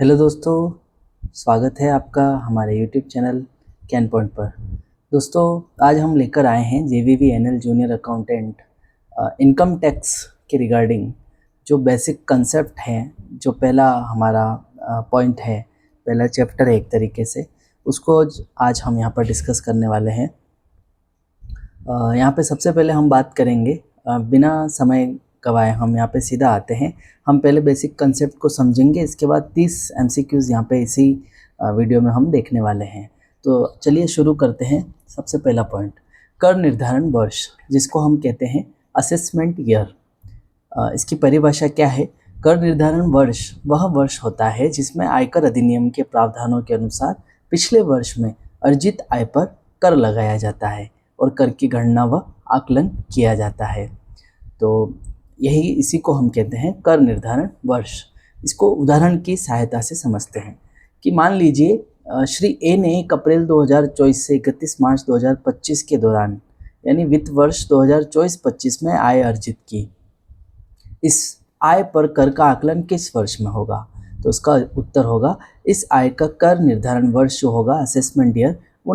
Hello दोस्तों, स्वागत है आपका हमारे यूट्यूब चैनल कैन पॉइंट पर। दोस्तों, आज हम लेकर आए हैं JVV NL junior accountant income tax के रिगार्डिंग जो बेसिक कंसेप्ट हैं, जो पहला हमारा पॉइंट है, पहला चैप्टर है एक तरीके से, उसको आज हम यहाँ पर डिस्कस करने वाले हैं। यहाँ पे सबसे पहले हम बात करेंगे, बिना समय गवाए हम यहाँ पे सीधा आते हैं। हम पहले बेसिक कंसेप्ट को समझेंगे, इसके बाद 30 एमसीक्यूज़ यहाँ पे इसी वीडियो में हम देखने वाले हैं। तो चलिए शुरू करते हैं। सबसे पहला पॉइंट, कर निर्धारण वर्ष, जिसको हम कहते हैं असेसमेंट ईयर। इसकी परिभाषा क्या है? कर निर्धारण वर्ष वह वर्ष होता है जिसमें आयकर अधिनियम के प्रावधानों के अनुसार पिछले वर्ष में अर्जित आय पर कर लगाया जाता है और कर की गणना व आकलन किया जाता है। तो इसी को हम कहते हैं कर निर्धारण वर्ष। इसको उदाहरण की सहायता से समझते हैं कि मान लीजिए श्री ए ने 1 अप्रैल 2024 से 31 मार्च 2025 के दौरान, यानी वित्त वर्ष 2024-25 में आय अर्जित की। इस आय पर कर का आकलन किस वर्ष में होगा? तो उसका उत्तर होगा, इस आय का कर निर्धारण वर्ष जो होगा, असेसमेंट ईयर, वो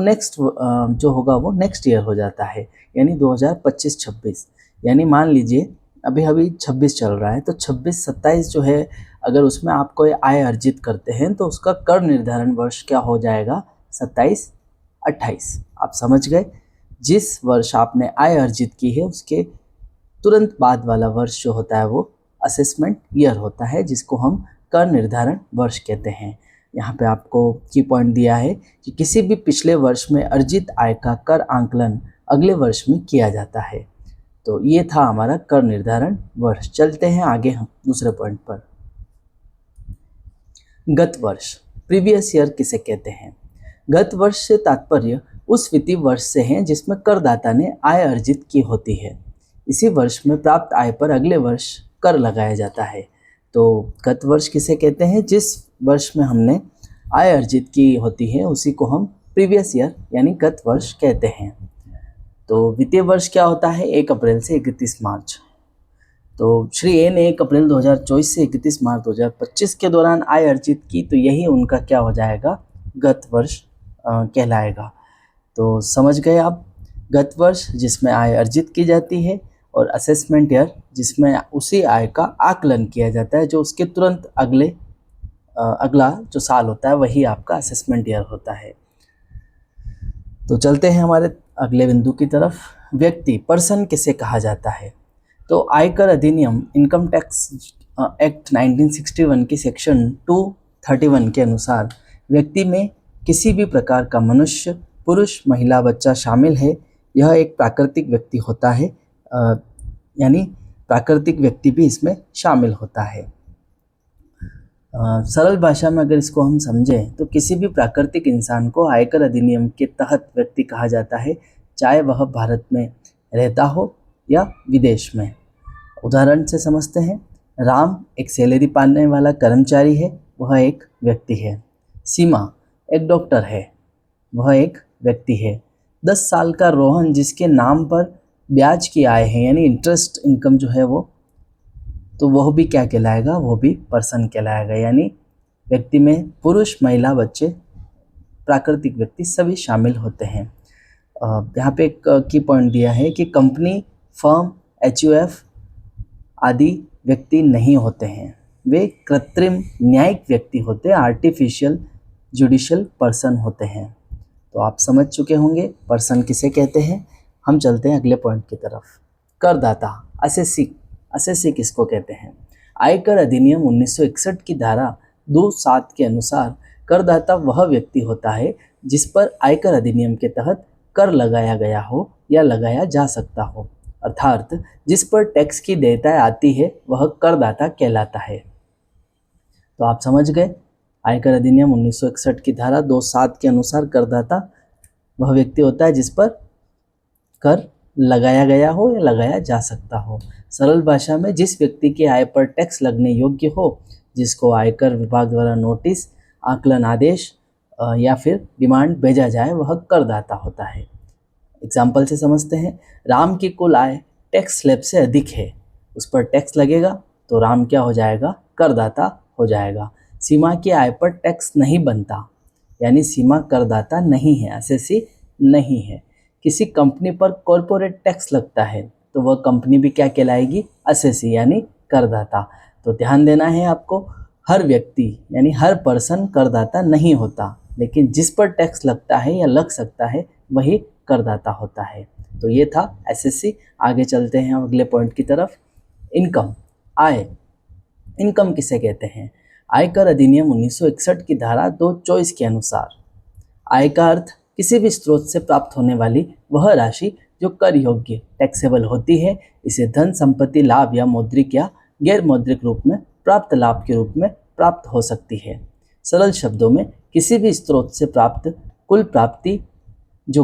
जो होगा वो नेक्स्ट ईयर हो जाता है, यानी 2025-26। यानी मान लीजिए अभी 26 चल रहा है, तो 26-27 जो है, अगर उसमें आप कोई आय अर्जित करते हैं तो उसका कर निर्धारण वर्ष क्या हो जाएगा? 27-28। आप समझ गए? जिस वर्ष आपने आय अर्जित की है उसके तुरंत बाद वाला वर्ष जो होता है वो असेसमेंट ईयर होता है, जिसको हम कर निर्धारण वर्ष कहते हैं। यहाँ पे आपको की पॉइंट दिया है कि किसी भी पिछले वर्ष में अर्जित आय का कर आंकलन अगले वर्ष में किया जाता है। तो ये था हमारा कर निर्धारण वर्ष। चलते हैं आगे हम दूसरे पॉइंट पर। गत वर्ष, प्रीवियस ईयर किसे कहते हैं? गत वर्ष से तात्पर्य उस वित्तीय वर्ष से है जिसमें करदाता ने आय अर्जित की होती है। इसी वर्ष में प्राप्त आय पर अगले वर्ष कर लगाया जाता है। तो गत वर्ष किसे कहते हैं? जिस वर्ष में हमने आय अर्जित की होती है उसी को हम प्रीवियस ईयर यानी गत वर्ष कहते हैं। तो वित्तीय वर्ष क्या होता है? 1 अप्रैल से 31 मार्च। तो श्री ए ने 1 अप्रैल 2024 से 31 मार्च 2025 के दौरान आय अर्जित की, तो यही उनका क्या हो जाएगा? गत वर्ष कहलाएगा। तो समझ गए आप? गत वर्ष जिसमें आय अर्जित की जाती है, और असेसमेंट ईयर जिसमें उसी आय का आकलन किया जाता है, जो उसके तुरंत अगला जो साल होता है वही आपका असेसमेंट ईयर होता है। तो चलते हैं हमारे अगले बिंदु की तरफ। व्यक्ति, पर्सन किसे कहा जाता है? तो आयकर अधिनियम इनकम टैक्स एक्ट 1961 की सेक्शन 231 के अनुसार व्यक्ति में किसी भी प्रकार का मनुष्य, पुरुष, महिला, बच्चा शामिल है, यह एक प्राकृतिक व्यक्ति होता है। यानी प्राकृतिक व्यक्ति भी इसमें शामिल होता है। सरल भाषा में अगर इसको हम समझें तो किसी भी प्राकृतिक इंसान को आयकर अधिनियम के तहत व्यक्ति कहा जाता है, चाहे वह भारत में रहता हो या विदेश में। उदाहरण से समझते हैं। राम एक सैलरी पाने वाला कर्मचारी है, वह एक व्यक्ति है। सीमा एक डॉक्टर है, वह एक व्यक्ति है। 10 साल का रोहन जिसके नाम पर ब्याज की आय है, यानी इंटरेस्ट इनकम जो है वो, तो वह भी क्या कहलाएगा? वो भी पर्सन कहलाएगा। यानी व्यक्ति में पुरुष, महिला, बच्चे, प्राकृतिक व्यक्ति सभी शामिल होते हैं। यहाँ पे एक की पॉइंट दिया है कि कंपनी, फर्म, एचयूएफ आदि व्यक्ति नहीं होते हैं, वे कृत्रिम न्यायिक व्यक्ति होते हैं, आर्टिफिशियल जुडिशियल पर्सन होते हैं। तो आप समझ चुके होंगे पर्सन किसे कहते हैं। हम चलते हैं अगले पॉइंट की तरफ। करदाता, असेसी किसको कहते हैं? आयकर अधिनियम 1961 की धारा 2(7) के अनुसार करदाता वह व्यक्ति होता है जिस पर आयकर अधिनियम के तहत कर लगाया गया हो या लगाया जा सकता हो, अर्थात जिस पर टैक्स की देयताएं आती है वह करदाता कहलाता है। तो आप समझ गए, आयकर अधिनियम 1961 की धारा 2(7) के अनुसार करदाता वह व्यक्ति होता है जिस पर कर लगाया गया हो या लगाया जा सकता हो। सरल भाषा में, जिस व्यक्ति की आय पर टैक्स लगने योग्य हो, जिसको आयकर विभाग द्वारा नोटिस, आकलन आदेश या फिर डिमांड भेजा जाए, वह करदाता होता है। एग्जाम्पल से समझते हैं। राम की कुल आय टैक्स स्लैब से अधिक है, उस पर टैक्स लगेगा तो राम क्या हो जाएगा? करदाता हो जाएगा। सीमा की आय पर टैक्स नहीं बनता, यानी सीमा करदाता नहीं है, असेसी नहीं है। किसी कंपनी पर कॉरपोरेट टैक्स लगता है तो वह कंपनी भी क्या कहलाएगी, असेसी यानी करदाता। तो ध्यान देना है आपको, हर व्यक्ति यानी हर पर्सन करदाता नहीं होता, लेकिन जिस पर टैक्स लगता है या लग सकता है वही करदाता होता है। तो ये था एसएससी। आगे चलते हैं अगले पॉइंट की तरफ। इनकम, आय। इनकम किसे कहते हैं? आयकर अधिनियम 1961 की धारा 224 के अनुसार आय का अर्थ किसी भी स्रोत से प्राप्त होने वाली वह राशि जो कर योग्य टैक्सेबल होती है, इसे धन, संपत्ति, लाभ या मौद्रिक या गैर मौद्रिक रूप में प्राप्त लाभ के रूप में प्राप्त हो सकती है। सरल शब्दों में किसी भी स्रोत से प्राप्त कुल प्राप्ति जो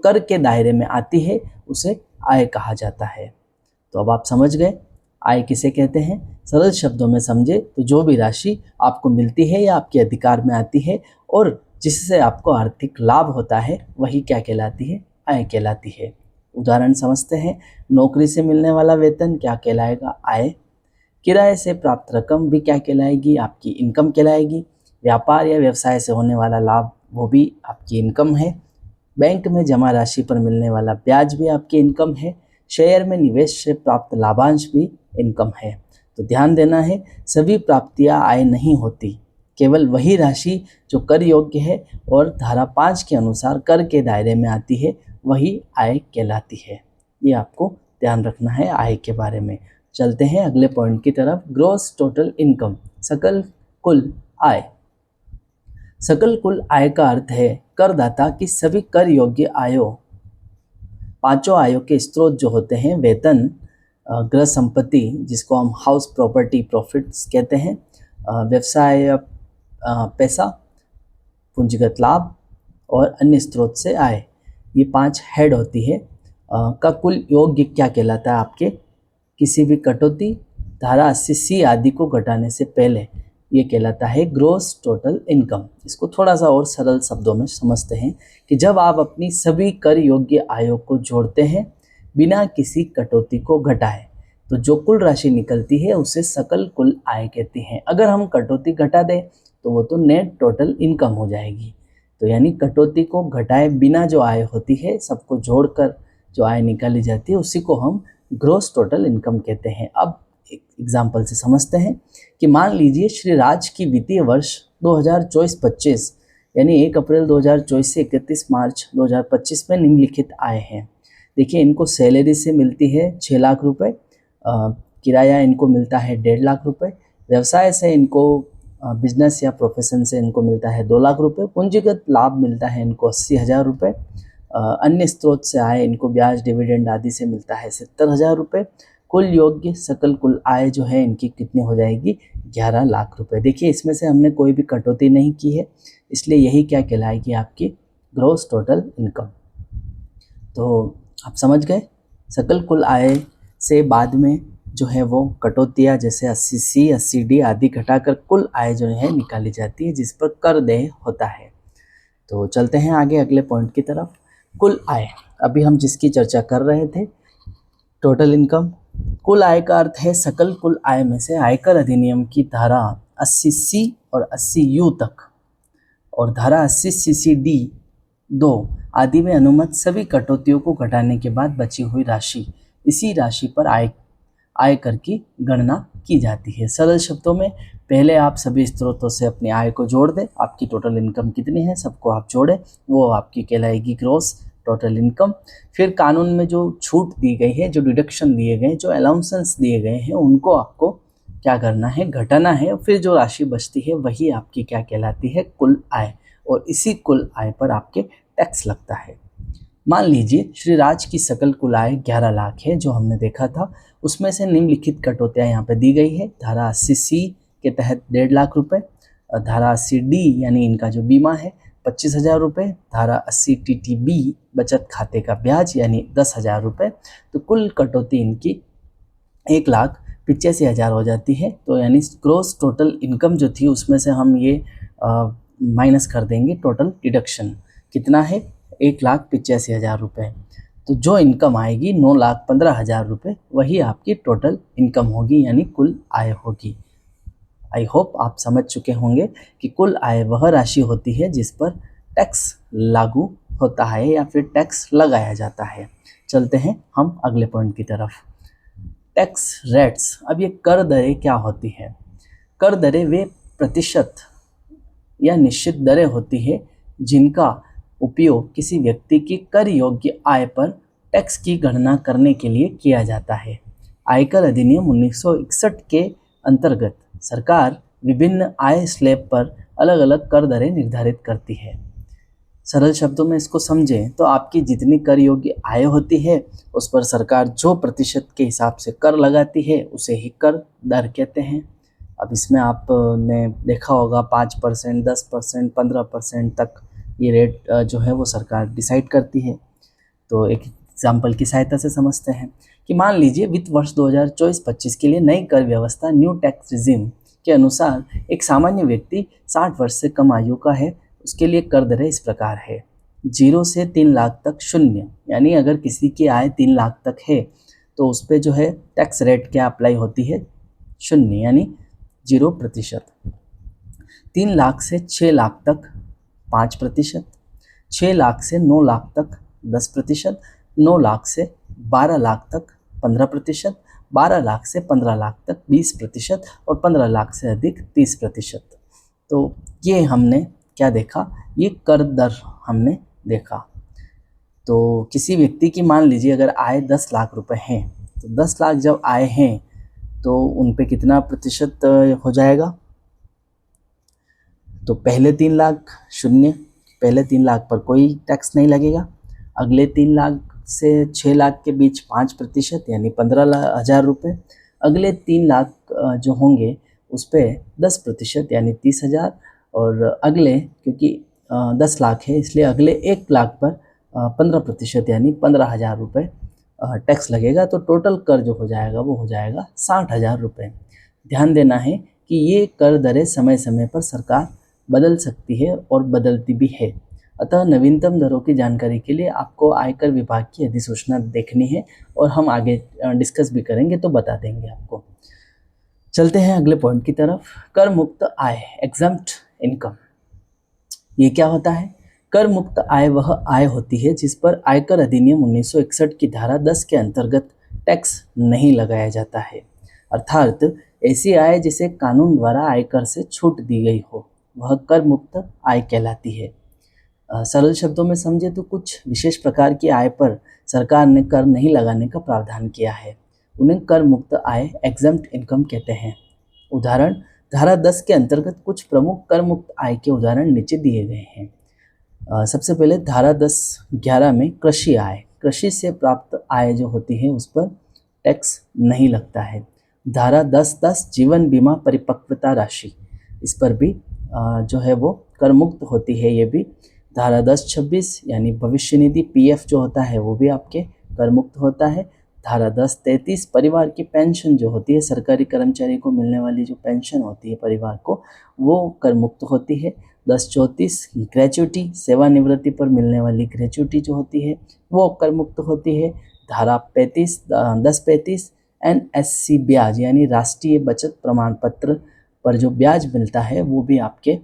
कर के दायरे में आती है उसे आय कहा जाता है। तो अब आप समझ गए आय किसे कहते हैं। सरल शब्दों में समझे तो जो भी राशि आपको मिलती है या आपके अधिकार में आती है और जिससे आपको आर्थिक लाभ होता है वही क्या कहलाती है, आय कहलाती है। उदाहरण समझते हैं। नौकरी से मिलने वाला वेतन क्या कहलाएगा, आय। किराए से प्राप्त रकम भी क्या कहलाएगी, आपकी इनकम कहलाएगी। व्यापार या व्यवसाय से होने वाला लाभ वो भी आपकी इनकम है। बैंक में जमा राशि पर मिलने वाला ब्याज भी आपकी इनकम है। शेयर में निवेश से प्राप्त लाभांश भी इनकम है। तो ध्यान देना है, सभी प्राप्तियां आय नहीं होती, केवल वही राशि जो कर योग्य है और धारा 5 के अनुसार कर के दायरे में आती है वही आय कहलाती है। ये आपको ध्यान रखना है आय के बारे में। चलते हैं अगले पॉइंट की तरफ। ग्रॉस टोटल इनकम, सकल कुल आय। सकल कुल आय का अर्थ है करदाता की सभी कर योग्य आयों, पांचों आयों के स्रोत जो होते हैं, वेतन, गृह संपत्ति जिसको हम हाउस प्रॉपर्टी प्रॉफिट्स कहते हैं, व्यवसाय पैसा, पूंजीगत लाभ और अन्य स्रोत से आय, ये 5 हेड होती है का कुल योग्य क्या कहलाता है आपके किसी भी कटौती, धारा 80C आदि को घटाने से पहले, ये कहलाता है ग्रॉस टोटल इनकम। इसको थोड़ा सा और सरल शब्दों में समझते हैं कि जब आप अपनी सभी कर योग्य आयों को जोड़ते हैं बिना किसी कटौती को घटाए तो जो कुल राशि निकलती है उसे सकल कुल आय कहते हैं। अगर हम कटौती घटा दें तो वो तो नेट टोटल इनकम हो जाएगी। तो यानी कटौती को घटाए बिना जो आय होती है, सबको जोड़कर जो आय निकाली जाती है उसी को हम ग्रॉस टोटल इनकम कहते हैं। अब एक एग्जाम्पल से समझते हैं कि मान लीजिए श्री राज की वित्तीय वर्ष 2024-25 यानी 1 अप्रैल 2024 से 31 मार्च 2025 में निम्नलिखित आय हैं। देखिए, इनको सैलरी से मिलती है 6 लाख रुपए, किराया इनको मिलता है 1.5 लाख रुपए, व्यवसाय से इनको बिजनेस या प्रोफेशन से इनको मिलता है 2 लाख रुपए, पूंजीगत लाभ मिलता है इनको 80,000 रुपये, अन्य स्रोत से आए इनको ब्याज, डिविडेंड आदि से मिलता है 70,000 रुपये। कुल योग्य सकल कुल आय जो है इनकी कितनी हो जाएगी, 11 लाख रुपए। देखिए, इसमें से हमने कोई भी कटौती नहीं की है, इसलिए यही क्या कहलाएगी आपकी ग्रॉस टोटल इनकम। तो आप समझ गए, सकल कुल आय से बाद में जो है वो कटौतियाँ जैसे 80C 80D आदि घटाकर कुल आय जो है निकाली जाती है जिस पर कर देय होता है। तो चलते हैं आगे अगले पॉइंट की तरफ। कुल आय, अभी हम जिसकी चर्चा कर रहे थे, टोटल इनकम। कुल आय का अर्थ है सकल कुल आय में से आयकर अधिनियम की धारा 80C और 80U तक और धारा 80CCD 2 आदि में अनुमत सभी कटौतियों को घटाने के बाद बची हुई राशि, इसी राशि पर आयकर की गणना की जाती है। सरल शब्दों में पहले आप सभी स्रोतों से अपनी आय को जोड़ दें, आपकी टोटल इनकम कितनी है सबको आप जोड़ें, वो आपकी कहलाएगी ग्रॉस टोटल इनकम। फिर कानून में जो छूट दी गई है, जो डिडक्शन दिए गए, जो अलाउंसेंस दिए गए हैं, उनको आपको क्या करना है, घटाना है। फिर जो राशि बचती है वही आपकी क्या कहलाती है, कुल आय, और इसी कुल आय पर आपके टैक्स लगता है। मान लीजिए श्री राज की सकल कुल आय 11 लाख है, जो हमने देखा था। उसमें से निम्नलिखित कटौतियाँ यहाँ पे दी गई है। धारा 80C के तहत 1.5 लाख रुपए, धारा 80D यानी इनका जो बीमा है 25,000 रुपये, धारा 80TTB बचत खाते का ब्याज यानी 10,000 रुपये। तो कुल कटौती इनकी 1,85,000 हो जाती है। तो यानी ग्रॉस टोटल इनकम जो थी उसमें से हम ये माइनस कर देंगे टोटल डिडक्शन, कितना है 1,85,000 रुपये। तो जो इनकम आएगी 9,15,000 रुपये, वही आपकी टोटल इनकम होगी यानी कुल आय होगी। आई होप आप समझ चुके होंगे कि कुल आय वह राशि होती है जिस पर टैक्स लागू होता है या फिर टैक्स लगाया जाता है। चलते हैं हम अगले पॉइंट की तरफ। Tax rates. अब ये कर दरें क्या होती है? कर दरें वे प्रतिशत या निश्चित दरें होती है जिनका उपयोग किसी व्यक्ति की कर योग्य आय पर टैक्स की गणना करने के लिए किया जाता है। आयकर अधिनियम 1961 के अंतर्गत सरकार विभिन्न आय स्लैब पर अलग अलग कर दरें निर्धारित करती है। सरल शब्दों में इसको समझें तो आपकी जितनी कर योग्य आय होती है उस पर सरकार जो प्रतिशत के हिसाब से कर लगाती है उसे ही कर दर कहते हैं। अब इसमें आपने देखा होगा 5%, 10%, 15% तक ये रेट जो है वो सरकार डिसाइड करती है। तो एक एग्जाम्पल की सहायता से समझते हैं कि मान लीजिए वित्त वर्ष 2024-25 के लिए नई कर व्यवस्था न्यू टैक्स रिजिम के अनुसार एक सामान्य व्यक्ति 60 वर्ष से कम आयु का है, उसके लिए कर दरें इस प्रकार है। 0 से 3 लाख तक 0, यानी अगर किसी की आय 3 लाख तक है तो उस पर जो है टैक्स रेट क्या अप्लाई होती है? 0, यानी 0%। 3 लाख से 6 लाख तक 5%, 6 लाख से 9 लाख तक 10%, 9 लाख से 12 लाख तक 15%, 12 लाख से 15 लाख तक 20% और 15 लाख से अधिक 30%। तो ये हमने क्या देखा? ये कर दर हमने देखा। तो किसी व्यक्ति की मान लीजिए अगर आय 10 लाख रुपए हैं तो 10 लाख जब आय हैं तो उन पे कितना प्रतिशत हो जाएगा? तो पहले 3 लाख 0, पहले 3 लाख पर कोई टैक्स नहीं लगेगा। अगले 3 लाख से 6 लाख के बीच 5% यानी 15,000 रुपये। अगले 3 लाख जो होंगे उस पर 10% यानी 30,000। और अगले, क्योंकि 10 लाख है इसलिए अगले 1 लाख पर 15% यानी 15,000 रुपये टैक्स लगेगा। तो टोटल कर जो हो जाएगा वो हो जाएगा 60,000 रुपये। ध्यान देना है कि ये कर दरें समय समय पर सरकार बदल सकती है और बदलती भी है। अतः नवीनतम दरों की जानकारी के लिए आपको आयकर विभाग की अधिसूचना देखनी है और हम आगे डिस्कस भी करेंगे तो बता देंगे आपको। चलते हैं अगले पॉइंट की तरफ। कर मुक्त आय, एग्जम्प्ट इनकम। ये क्या होता है? कर मुक्त आय वह आय होती है जिस पर आयकर अधिनियम 1961 की धारा 10 के अंतर्गत टैक्स नहीं लगाया जाता है, अर्थात ऐसी आय जिसे कानून द्वारा आयकर से छूट दी गई हो वह कर मुक्त आय कहलाती है। सरल शब्दों में समझे तो कुछ विशेष प्रकार की आय पर सरकार ने कर नहीं लगाने का प्रावधान किया है, उन्हें कर मुक्त आय एग्जम्प्ट इनकम कहते हैं। उदाहरण, धारा 10 के अंतर्गत कुछ प्रमुख कर मुक्त आय के उदाहरण नीचे दिए गए हैं। सबसे पहले धारा 10(11) में कृषि आय, कृषि से प्राप्त आय जो होती है उस पर टैक्स नहीं लगता है। धारा 10(10) जीवन बीमा परिपक्वता राशि, इस पर भी जो है वो कर मुक्त होती है। ये भी धारा 10(26) यानी भविष्य निधि पीएफ जो होता है वो भी आपके कर मुक्त होता है। धारा 10(33) परिवार की पेंशन जो होती है, सरकारी कर्मचारी को मिलने वाली जो पेंशन होती है परिवार को, वो कर मुक्त होती है। 10(34) ग्रेच्युटी, सेवानिवृत्ति पर मिलने वाली ग्रेच्युटी जो होती है वो कर मुक्त होती है। धारा 10(35) एनएससी ब्याज यानी राष्ट्रीय बचत प्रमाण पत्र पर जो ब्याज मिलता है वो भी आपके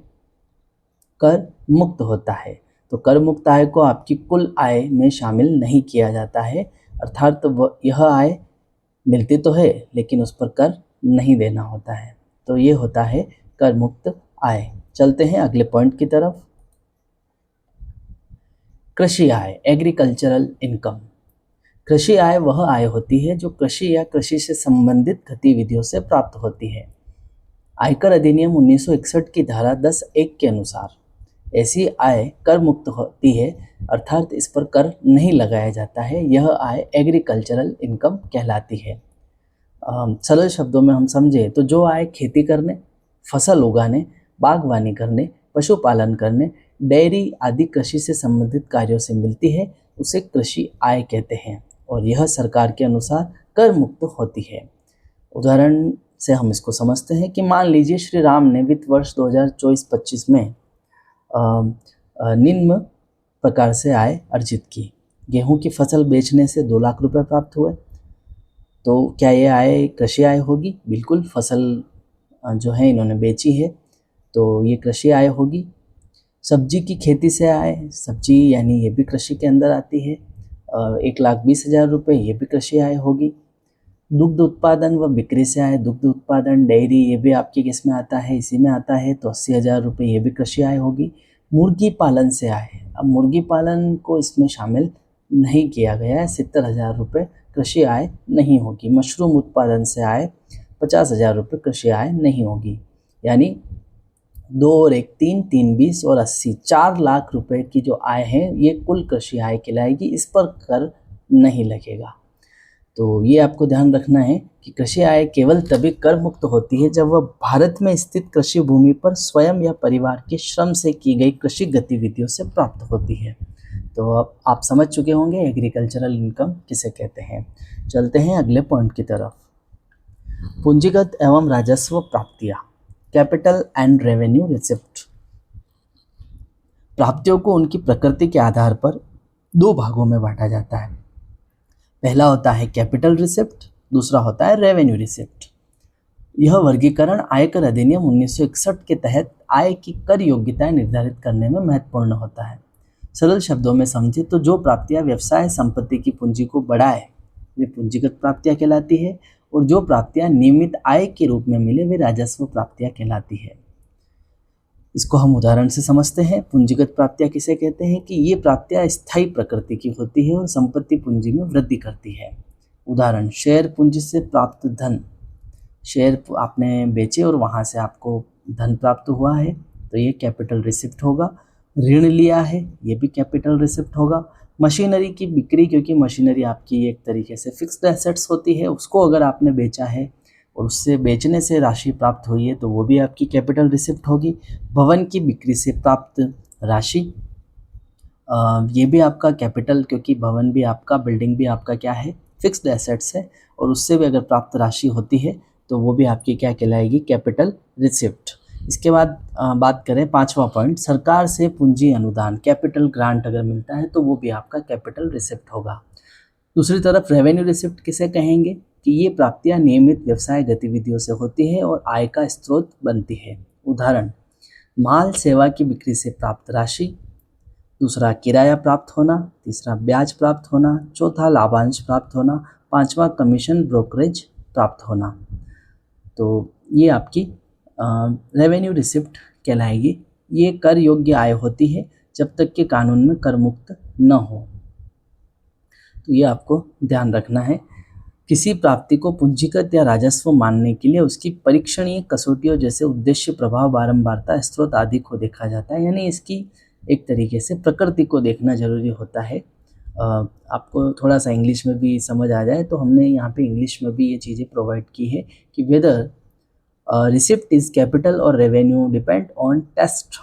कर मुक्त होता है। तो कर मुक्त आय को आपकी कुल आय में शामिल नहीं किया जाता है, अर्थात यह आय मिलती तो है लेकिन उस पर कर नहीं देना होता है। तो ये होता है कर मुक्त आय। चलते हैं अगले पॉइंट की तरफ। कृषि आय, एग्रीकल्चरल इनकम। कृषि आय वह आय होती है जो कृषि या कृषि से संबंधित गतिविधियों से प्राप्त होती है। आयकर अधिनियम 1961 की धारा 10(1) के अनुसार ऐसी आय कर मुक्त होती है, अर्थात इस पर कर नहीं लगाया जाता है। यह आय एग्रीकल्चरल इनकम कहलाती है। सरल शब्दों में हम समझे तो जो आय खेती करने, फसल उगाने, बागवानी करने, पशुपालन करने, डेयरी आदि कृषि से संबंधित कार्यों से मिलती है उसे कृषि आय कहते हैं और यह सरकार के अनुसार कर मुक्त होती है। उदाहरण से हम इसको समझते हैं कि मान लीजिए श्री राम ने वित्त वर्ष 2024-25 में निम्न प्रकार से आय अर्जित की। गेहूं की फसल बेचने से 2 लाख रुपए प्राप्त हुए। तो क्या ये आय कृषि आय होगी? बिल्कुल, फसल जो है इन्होंने बेची है, तो ये कृषि आय होगी। सब्जी की खेती से आय, सब्जी यानी ये भी कृषि के अंदर आती है, 1,20,000 रुपये, ये भी कृषि आय होगी। दुग्ध उत्पादन व बिक्री से आय, दुग्ध उत्पादन डेयरी ये भी आपके किस में आता है, इसी में आता है, तो 80,000 रुपये, ये भी कृषि आय होगी। मुर्गी पालन से आय, अब मुर्गी पालन को इसमें शामिल नहीं किया गया है, 70,000 रुपये कृषि आय नहीं होगी। मशरूम उत्पादन से आय 50,000 रुपये कृषि आय नहीं होगी। यानी 2 और 1 3, 3 20 और 80, 4 लाख रुपए की जो आय है ये कुल कृषि आय कहलाएगी, इस पर कर नहीं लगेगा। तो ये आपको ध्यान रखना है कि कृषि आय केवल तभी कर मुक्त होती है जब वह भारत में स्थित कृषि भूमि पर स्वयं या परिवार के श्रम से की गई कृषि गतिविधियों से प्राप्त होती है। तो अब आप समझ चुके होंगे एग्रीकल्चरल इनकम किसे कहते हैं। चलते हैं अगले पॉइंट की तरफ। पूंजीगत एवं राजस्व प्राप्तियाँ, कैपिटल एंड रेवेन्यू रिसिप्ट। प्राप्तियों को उनकी प्रकृति के आधार पर 2 भागों में बांटा जाता है। पहला होता है कैपिटल रिसिप्ट, दूसरा होता है रेवेन्यू रिसिप्ट। यह वर्गीकरण आयकर अधिनियम 1961 के तहत आय की कर योग्यताएं निर्धारित करने में महत्वपूर्ण होता है। सरल शब्दों में समझे तो जो प्राप्तियां व्यवसाय संपत्ति की पूंजी को बढ़ाए वे पूंजीगत प्राप्तियां कहलाती है, और जो प्राप्तियां नियमित आय के रूप में मिले वे राजस्व प्राप्तियां कहलाती है। इसको हम उदाहरण से समझते हैं। पूंजीगत प्राप्तियां किसे कहते हैं कि ये प्राप्तियां स्थायी प्रकृति की होती है और संपत्ति पूंजी में वृद्धि करती है। उदाहरण, शेयर पूंजी से प्राप्त धन, शेयर आपने बेचे और वहाँ से आपको धन प्राप्त हुआ है तो ये कैपिटल रिसिप्ट होगा। ऋण लिया है, ये भी कैपिटल रिसिप्ट होगा। मशीनरी की बिक्री, क्योंकि मशीनरी आपकी एक तरीके से फिक्स्ड एसेट्स होती है, उसको अगर आपने बेचा है और उससे बेचने से राशि प्राप्त हुई है तो वो भी आपकी कैपिटल रिसिप्ट होगी। भवन की बिक्री से प्राप्त राशि, ये भी आपका कैपिटल, क्योंकि भवन भी आपका, बिल्डिंग भी आपका क्या है, फिक्स्ड एसेट्स है, और उससे भी अगर प्राप्त राशि होती है तो वो भी आपकी क्या कहलाएगी, कैपिटल रिसिप्ट। इसके बाद बात करें 5वां पॉइंट, सरकार से पूंजी अनुदान, कैपिटल ग्रांट अगर मिलता है तो वो भी आपका कैपिटल रिसिप्ट होगा। दूसरी तरफ रेवेन्यू रिसिप्ट किसे कहेंगे कि ये प्राप्तियां नियमित व्यवसाय गतिविधियों से होती है और आय का स्रोत बनती है। उदाहरण, माल सेवा की बिक्री से प्राप्त राशि, दूसरा किराया प्राप्त होना, तीसरा ब्याज प्राप्त होना, चौथा लाभांश प्राप्त होना, 5वां कमीशन ब्रोकरेज प्राप्त होना। तो ये आपकी रेवेन्यू रिसिप्ट कहलाएगी। ये कर योग्य आय होती है जब तक कि कानून में कर मुक्त न हो। तो ये आपको ध्यान रखना है। किसी प्राप्ति को पूंजीगत या राजस्व मानने के लिए उसकी परीक्षणीय कसौटियों जैसे उद्देश्य, प्रभाव, बारंबारता, स्रोत आदि को देखा जाता है। यानी इसकी एक तरीके से प्रकृति को देखना जरूरी होता है। आपको थोड़ा सा इंग्लिश में भी समझ आ जाए तो हमने यहाँ पे इंग्लिश में भी ये चीज़ें प्रोवाइड की है कि वेदर रिसिप्ट इज कैपिटल और revenue depend on test,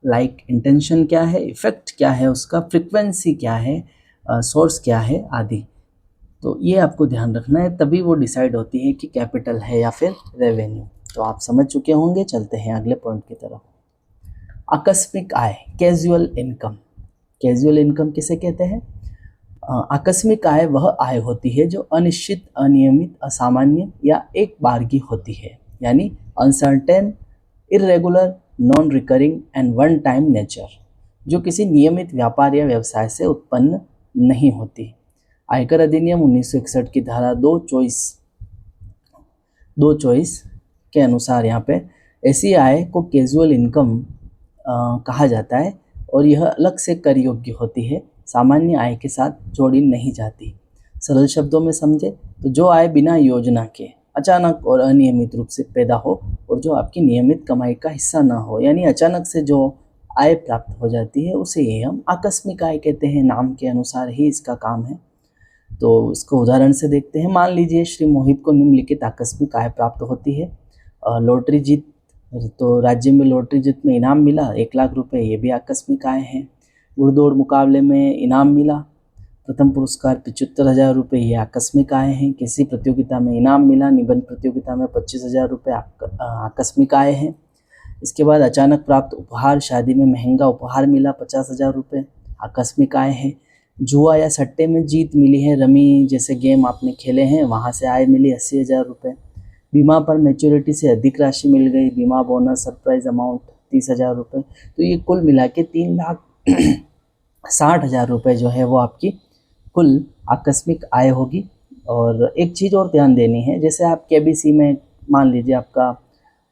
like intention क्या है, इफेक्ट क्या है उसका, फ्रिक्वेंसी क्या है, सोर्स क्या है आदि। तो ये आपको ध्यान रखना है, तभी वो डिसाइड होती है कि कैपिटल है या फिर रेवेन्यू। तो आप समझ चुके होंगे। चलते हैं अगले पॉइंट की तरफ। आकस्मिक आय, कैजुअल इनकम। कैजुअल इनकम किसे कहते हैं? आकस्मिक आय वह आय होती है जो अनिश्चित, अनियमित, असामान्य या एक बार की होती है, यानी uncertain, irregular, non recurring and one time nature, जो किसी नियमित व्यापार या व्यवसाय से उत्पन्न नहीं होती। आयकर अधिनियम 1961 की धारा 2 चॉइस के अनुसार यहाँ पे ऐसी आय को कैजुअल इनकम कहा जाता है और यह अलग से कर योग्य होती है, सामान्य आय के साथ जोड़ी नहीं जाती। सरल शब्दों में समझे तो जो आय बिना योजना के अचानक और अनियमित रूप से पैदा हो और जो आपकी नियमित कमाई का हिस्सा ना हो, यानी अचानक से जो आय प्राप्त हो जाती है उसे ही हम आकस्मिक आय कहते हैं। नाम के अनुसार ही इसका काम है। तो इसको उदाहरण से देखते हैं। मान लीजिए श्री मोहित को निम्नलिखित आकस्मिक आय प्राप्त होती है। लॉटरी जीत, तो राज्य में लॉटरी जीत में इनाम मिला 1 लाख रुपए, ये भी आकस्मिक आय है। घुड़दौड़ मुकाबले में इनाम मिला, प्रथम पुरस्कार 75,000 रुपये, ये आकस्मिक आय हैं। किसी प्रतियोगिता में इनाम मिला, निबंध प्रतियोगिता में 25,000 रुपये, आकस्मिक आय है। इसके बाद अचानक प्राप्त उपहार, शादी में महंगा उपहार मिला 50,000 रुपये, आकस्मिक आय है। जुआ या सट्टे में जीत मिली है, रमी जैसे गेम आपने खेले हैं वहाँ से आय मिली 80,000 रुपये, बीमा पर मैच्योरिटी से अधिक राशि मिल गई, बीमा बोनस सरप्राइज अमाउंट 30,000 रुपये, तो ये कुल मिला के 3,60,000 रुपये जो है वो आपकी कुल आकस्मिक आय होगी। और एक चीज़ और ध्यान देनी है, जैसे आप केबीसी में मान लीजिए आपका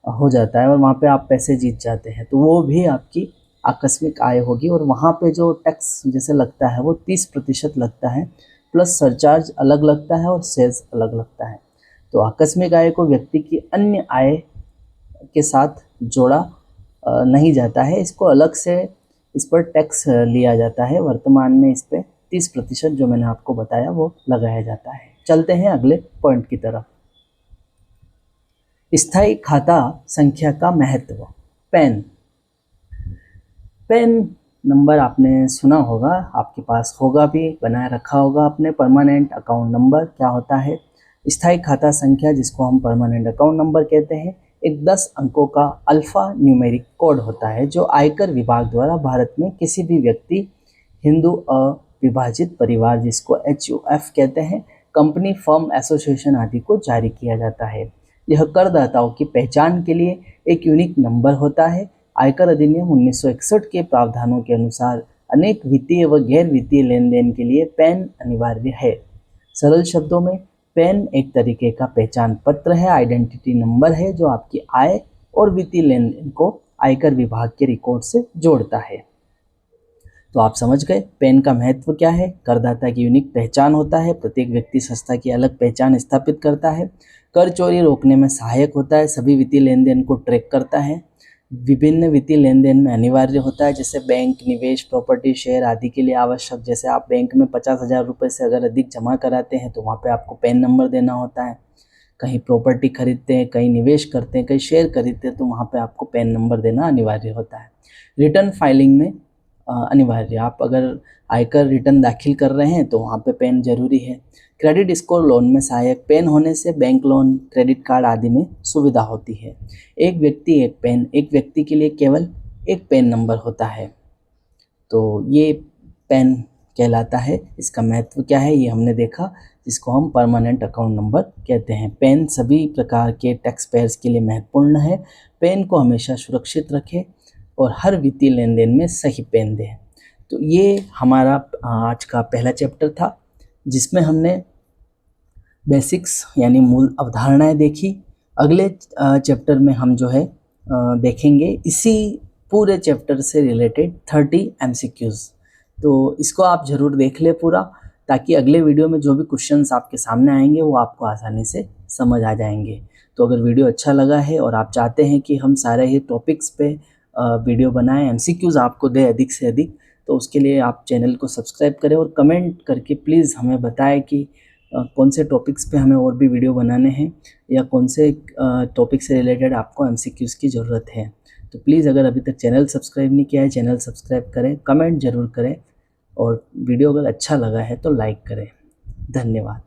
हो जाता है और वहाँ पे आप पैसे जीत जाते हैं, तो वो भी आपकी आकस्मिक आय होगी। और वहाँ पे जो टैक्स जैसे लगता है वो 30% लगता है, प्लस सरचार्ज अलग लगता है और सेस अलग लगता है। तो आकस्मिक आय को व्यक्ति की अन्य आय के साथ जोड़ा नहीं जाता है, इसको अलग से इस पर टैक्स लिया जाता है। वर्तमान में इस पर 30% जो मैंने आपको बताया वो लगाया जाता है। चलते हैं अगले पॉइंट की तरफ। स्थायी खाता संख्या का महत्व। पैन नंबर आपने सुना होगा, आपके पास होगा भी, बनाए रखा होगा अपने। परमानेंट अकाउंट नंबर क्या होता है? स्थायी खाता संख्या, जिसको हम परमानेंट अकाउंट नंबर कहते हैं, एक 10 अंकों का अल्फा न्यूमेरिक कोड होता है जो आयकर विभाग द्वारा भारत में किसी भी व्यक्ति, हिंदू अविभाजित परिवार जिसको HUF कहते हैं, कंपनी, फर्म, एसोसिएशन आदि को जारी किया जाता है। यह करदाताओं की पहचान के लिए एक यूनिक नंबर होता है। आयकर अधिनियम 1961 के प्रावधानों के अनुसार अनेक वित्तीय व गैर वित्तीय लेन देन के लिए पैन अनिवार्य है। सरल शब्दों में, पैन एक तरीके का पहचान पत्र है, आइडेंटिटी नंबर है, जो आपकी आय और वित्तीय लेन देन को आयकर विभाग के रिकॉर्ड से जोड़ता है। तो आप समझ गए पैन का महत्व क्या है। करदाता की यूनिक पहचान होता है, प्रत्येक व्यक्ति संस्था की अलग पहचान स्थापित करता है, कर चोरी रोकने में सहायक होता है, सभी वित्तीय लेन देन को ट्रैक करता है, विभिन्न वित्तीय लेन देन में अनिवार्य होता है, जैसे बैंक, निवेश, प्रॉपर्टी, शेयर आदि के लिए आवश्यक। जैसे आप बैंक में 50,000 रुपये से अगर अधिक जमा कराते हैं तो वहाँ पे आपको पैन नंबर देना होता है। कहीं प्रॉपर्टी खरीदते हैं, कहीं निवेश करते हैं, कहीं शेयर खरीदते हैं, तो वहाँ पे आपको पैन नंबर देना अनिवार्य होता है। रिटर्न फाइलिंग में अनिवार्य, आप अगर आयकर रिटर्न दाखिल कर रहे हैं तो वहाँ पे पैन जरूरी है। क्रेडिट स्कोर लोन में सहायक, पैन होने से बैंक लोन, क्रेडिट कार्ड आदि में सुविधा होती है। एक व्यक्ति एक पैन, एक व्यक्ति के लिए केवल एक पैन नंबर होता है, तो ये पैन कहलाता है। इसका महत्व क्या है ये हमने देखा, जिसको हम परमानेंट अकाउंट नंबर कहते हैं। पैन सभी प्रकार के टैक्स पेयर्स के लिए महत्वपूर्ण है। पैन को हमेशा सुरक्षित रखें और हर वित्तीय लेन देन में सही पैन दें। तो ये हमारा आज का पहला चैप्टर था, जिसमें हमने बेसिक्स यानी मूल अवधारणाएं देखी। अगले चैप्टर में हम जो है देखेंगे इसी पूरे चैप्टर से रिलेटेड 30 MCQs। तो इसको आप ज़रूर देख ले पूरा, ताकि अगले वीडियो में जो भी क्वेश्चंस आपके सामने आएंगे वो आपको आसानी से समझ आ जाएंगे। तो अगर वीडियो अच्छा लगा है और आप चाहते हैं कि हम सारे ही टॉपिक्स पे वीडियो बनाएं, MCQs आपको दे अधिक से अधिक, तो उसके लिए आप चैनल को सब्सक्राइब करें और कमेंट करके प्लीज़ हमें बताएं कि कौन से टॉपिक्स पे हमें और भी वीडियो बनाने हैं, या कौन से टॉपिक से रिलेटेड आपको MCQs की ज़रूरत है। तो प्लीज़ अगर अभी तक चैनल सब्सक्राइब नहीं किया है, चैनल सब्सक्राइब करें, कमेंट ज़रूर करें, और वीडियो अगर अच्छा लगा है तो लाइक करें। धन्यवाद।